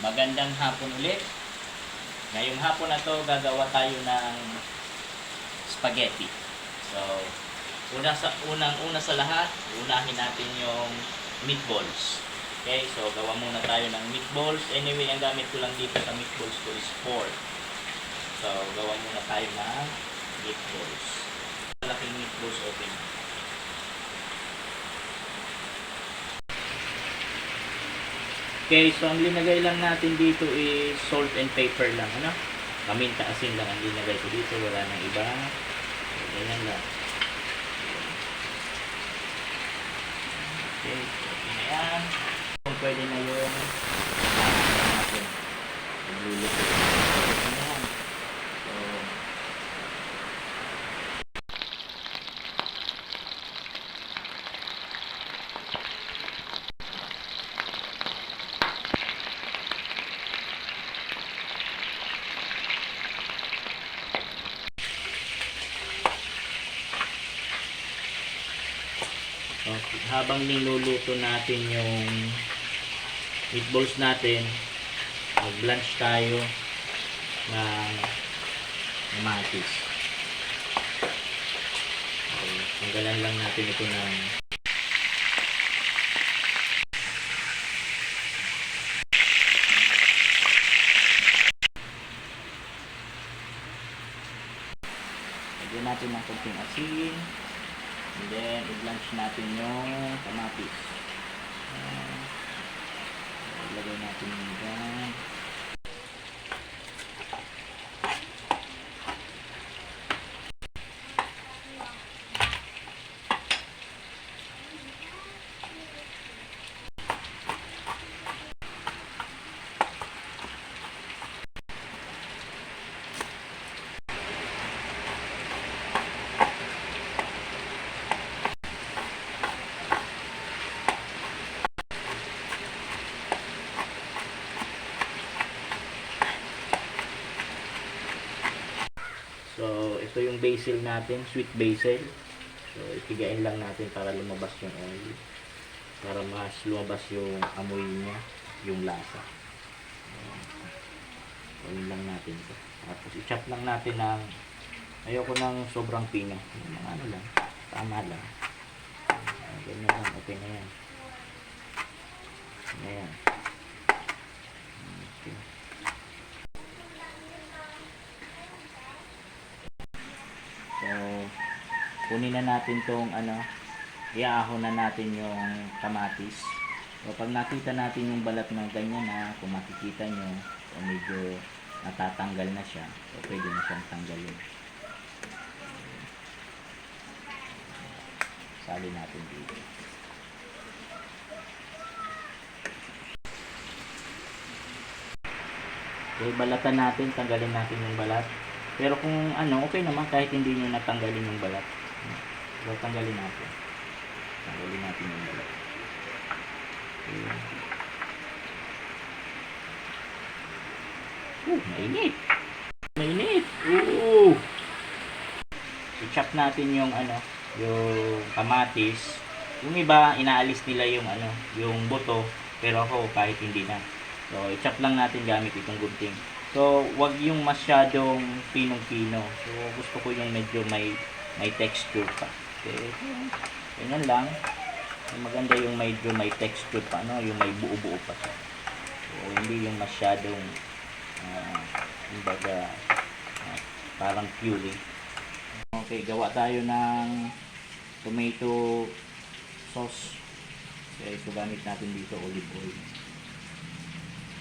Magandang hapon ulit. Ngayong hapon na to gagawa tayo ng spaghetti. So, unang-una sa lahat, unahin natin yung meatballs. Okay, so gawa muna tayo ng meatballs. Anyway, ang gamit ko lang dito sa meatballs ko is pork. So, gawa muna tayo ng meatballs. Malaking meatballs open. Okay, so ang linagay lang natin dito is salt and pepper lang, ano? Paminta, asin lang ang linagay ko dito, wala nang iba. So, ganyan lang. Okay, so okay na yan. Kung pwede na yung natin. Magluluto. Okay na yan. So, okay. Habang niluluto natin yung meatballs natin, mag-blanch tayo ng kamatis. Okay, tanggalan lang natin ito ng lagyan natin ng konting asin, and then i-blanch natin yung kamatis. Ilagay natin yung dyan. So, ito yung basil natin, sweet basil. So, ipigain lang natin para lumabas yung oil. Para mas lumabas yung amoy niya, yung lasa. Oil lang natin ito. Tapos, i-chop lang natin ng, ayoko ng sobrang pino. Yung mga ano lang, tama lang. Ganyan lang, okay na yan. Ayan. Okay. So, kunin na natin tong ano, iaahon na natin yung kamatis. So, pag nakita natin yung balat na ganyan na, kung makikita nyo, o medyo natatanggal na siya, so pwede na siyang tanggalin. Sali natin dito. Okay, balatan natin, tanggalin natin yung balat. Pero kung ano, okay naman kahit hindi nyo natanggalin yung balat. So, tanggalin natin. Tanggalin natin yung balat. Okay. Mainit. Mainit. I-chop natin yung ano, yung kamatis. Yung iba, inaalis nila yung ano, yung buto. Pero ako, kahit hindi na. So, i-chop lang natin gamit itong gunting. So, wag yung masyadong pinong-pino. So, gusto ko yung medyo may texture pa. Okay. Ganyan lang. Maganda yung medyo may texture pa, no? Yung may buo-buo pa siya. So, hindi yung masyadong kumbaga parang puree. Okay, gawa tayo ng tomato sauce. Okay, so gamit natin dito olive oil.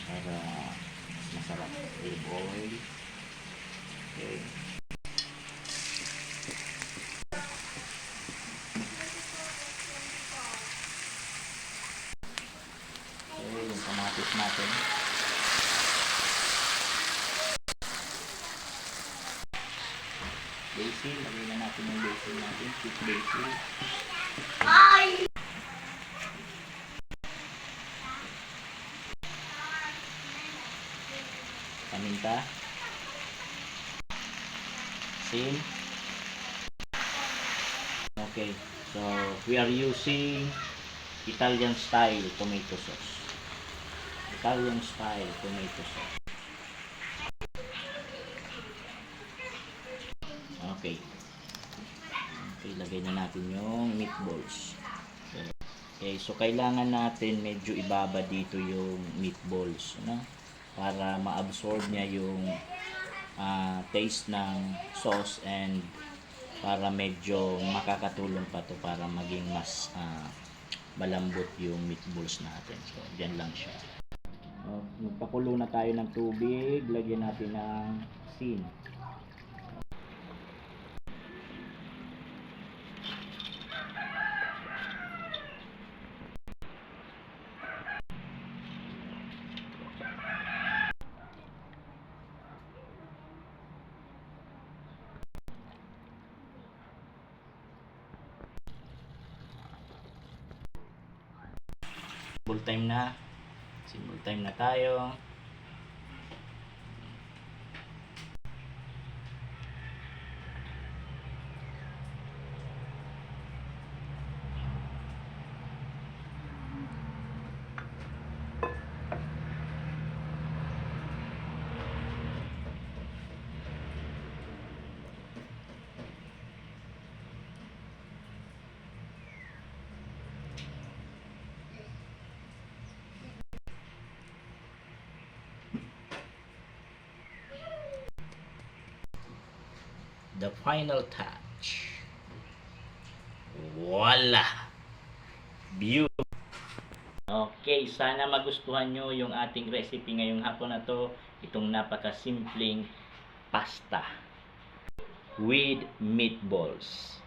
Para masarap. Olive oil. Okay. Okay, yung kamatis natin. Basil, lagay na natin yung basil natin. Sweet basil. Paminta. Asin. Okay, so we are using Italian style tomato sauce. Italian style tomato sauce. Okay. Okay, lagay na natin yung meatballs. Okay, so kailangan natin medyo ibaba dito yung meatballs, no? Para ma-absorb niya yung taste ng sauce, and para medyo makakatulong pa to para maging mas malambot yung meatballs natin. So, dyan lang siya. Magpakulo na tayo ng tubig. Lagyan natin ng asin. Simple time na tayo. The final touch. Voila! Beautiful! Okay, sana magustuhan nyo yung ating recipe ngayong hapon na to. Itong napakasimpleng pasta with meatballs.